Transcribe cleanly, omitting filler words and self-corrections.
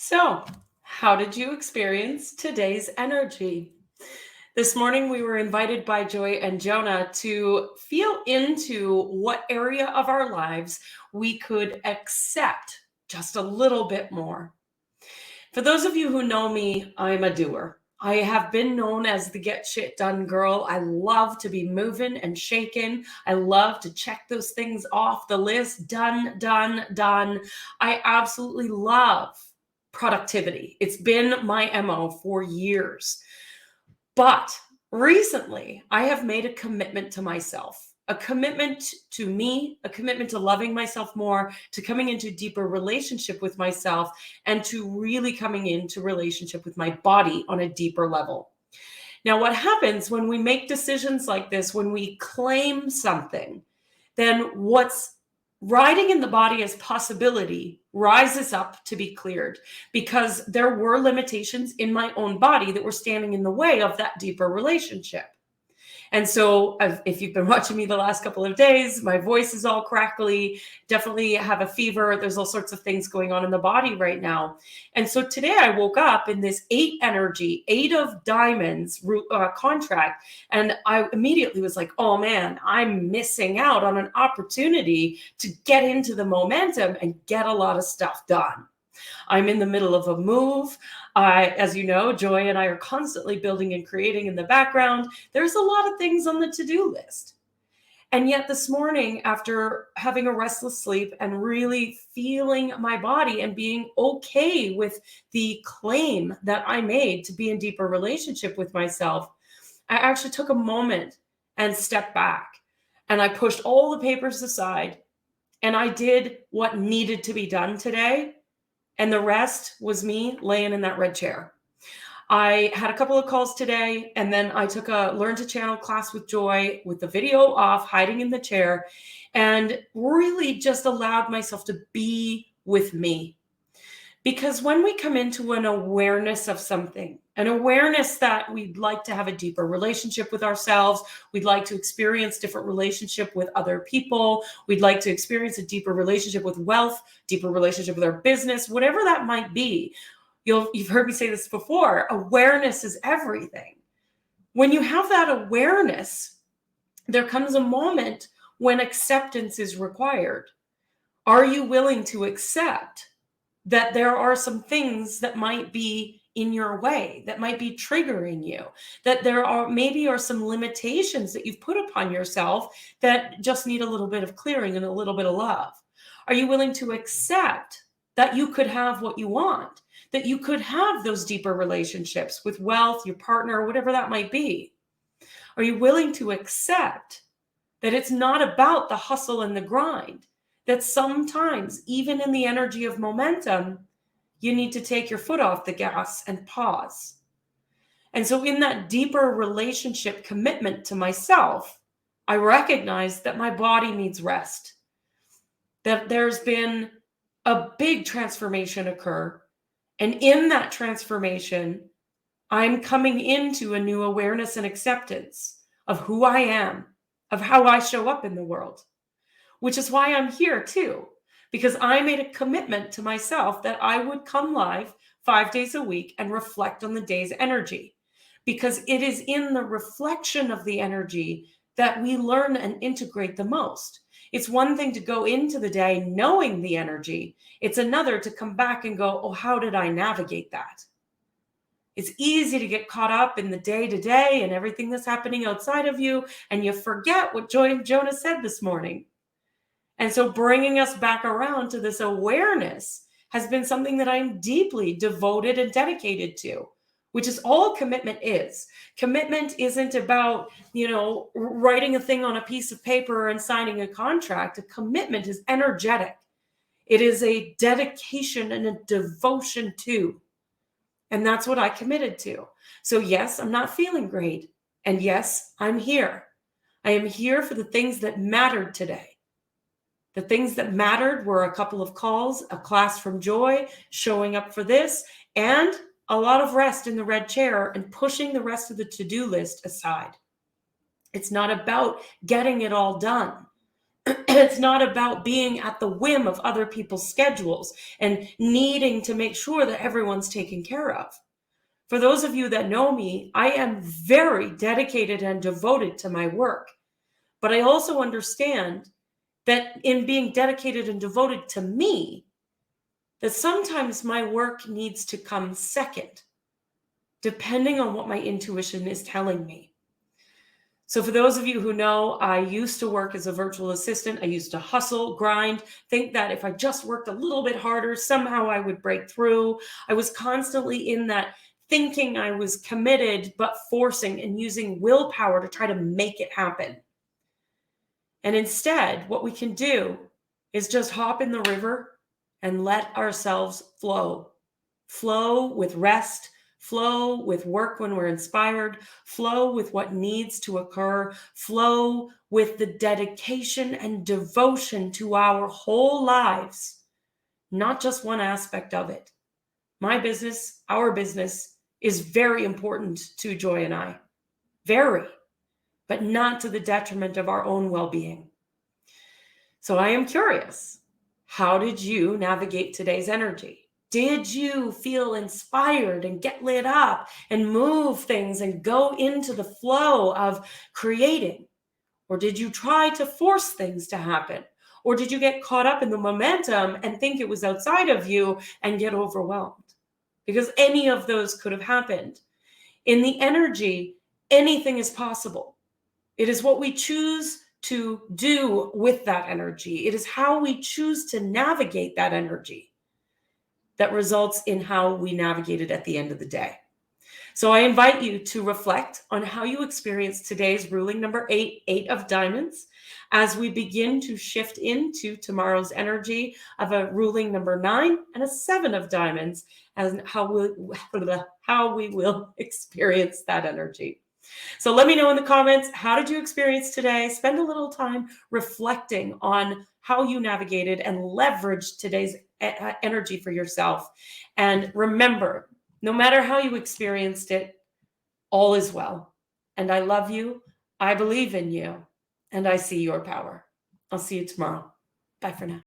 So, how did you experience today's energy? This morning, we were invited by Joy and Jonah to feel into what area of our lives we could accept just a little bit more. For those of you who know me, I'm a doer. I have been known as the get shit done girl. I love to be moving and shaking. I love to check those things off the list. Done, done, done. I absolutely love productivity. It's been my MO for years. But recently, I have made a commitment to myself, a commitment to me, a commitment to loving myself more, to coming into deeper relationship with myself, and to really coming into relationship with my body on a deeper level. Now, what happens when we make decisions like this, when we claim something, then what's riding in the body as possibility rises up to be cleared because there were limitations in my own body that were standing in the way of that deeper relationship. And so, if you've been watching me the last couple of days, my voice is all crackly, definitely have a fever. There's all sorts of things going on in the body right now. And so today I woke up in this 8 energy, 8 of diamonds contract. And I immediately was like, oh man, I'm missing out on an opportunity to get into the momentum and get a lot of stuff done. I'm in the middle of a move. As you know, Joy and I are constantly building and creating in the background. There's a lot of things on the to-do list. And yet this morning, after having a restless sleep and really feeling my body and being okay with the claim that I made to be in deeper relationship with myself, I actually took a moment and stepped back. And I pushed all the papers aside and I did what needed to be done today. And the rest was me laying in that red chair. I had a couple of calls today, and then I took a Learn to Channel class with Joy with the video off, hiding in the chair, and really just allowed myself to be with me. Because when we come into an awareness of something, an awareness that we'd like to have a deeper relationship with ourselves, we'd like to experience different relationship with other people, we'd like to experience a deeper relationship with wealth, deeper relationship with our business, whatever that might be. You've heard me say this before, awareness is everything. When you have that awareness, there comes a moment when acceptance is required. Are you willing to accept that there are some things that might be in your way, that might be triggering you, that there are maybe some limitations that you've put upon yourself that just need a little bit of clearing and a little bit of love? Are you willing to accept that you could have what you want, that you could have those deeper relationships with wealth, your partner, whatever that might be? Are you willing to accept that it's not about the hustle and the grind, that sometimes, even in the energy of momentum, you need to take your foot off the gas and pause? And so in that deeper relationship commitment to myself, I recognize that my body needs rest, that there's been a big transformation occur. And in that transformation, I'm coming into a new awareness and acceptance of who I am, of how I show up in the world, which is why I'm here too, because I made a commitment to myself that I would come live 5 days a week and reflect on the day's energy, because it is in the reflection of the energy that we learn and integrate the most. It's one thing to go into the day knowing the energy. It's another to come back and go, oh, how did I navigate that? It's easy to get caught up in the day-to-day and everything that's happening outside of you, and you forget what Joy and Jonah said this morning. And so bringing us back around to this awareness has been something that I'm deeply devoted and dedicated to, which is all commitment is. Commitment isn't about, writing a thing on a piece of paper and signing a contract. A commitment is energetic. It is a dedication and a devotion to. And that's what I committed to. So yes, I'm not feeling great. And yes, I'm here. I am here for the things that mattered today. The things that mattered were a couple of calls, a class from Joy, showing up for this, and a lot of rest in the red chair and pushing the rest of the to-do list aside. It's not about getting it all done. It's not about being at the whim of other people's schedules and needing to make sure that everyone's taken care of. For those of you that know me, I am very dedicated and devoted to my work. But I also understand that in being dedicated and devoted to me, that sometimes my work needs to come second, depending on what my intuition is telling me. So for those of you who know, I used to work as a virtual assistant. I used to hustle, grind, think that if I just worked a little bit harder, somehow I would break through. I was constantly in that thinking I was committed, but forcing and using willpower to try to make it happen. And instead, what we can do is just hop in the river and let ourselves flow. Flow with rest, flow with work when we're inspired, flow with what needs to occur, flow with the dedication and devotion to our whole lives, not just one aspect of it. My business, our business, is very important to Joy and I. Very, but not to the detriment of our own well-being. So I am curious, how did you navigate today's energy? Did you feel inspired and get lit up and move things and go into the flow of creating? Or did you try to force things to happen? Or did you get caught up in the momentum and think it was outside of you and get overwhelmed? Because any of those could have happened. In the energy, anything is possible. It is what we choose to do with that energy. It is how we choose to navigate that energy that results in how we navigate it at the end of the day. So I invite you to reflect on how you experience today's ruling number 8, 8 of diamonds, as we begin to shift into tomorrow's energy of a ruling number 9 and a 7 of diamonds, and how we will experience that energy. So let me know in the comments, how did you experience today? Spend a little time reflecting on how you navigated and leveraged today's energy for yourself. And remember, no matter how you experienced it, all is well. And I love you. I believe in you. And I see your power. I'll see you tomorrow. Bye for now.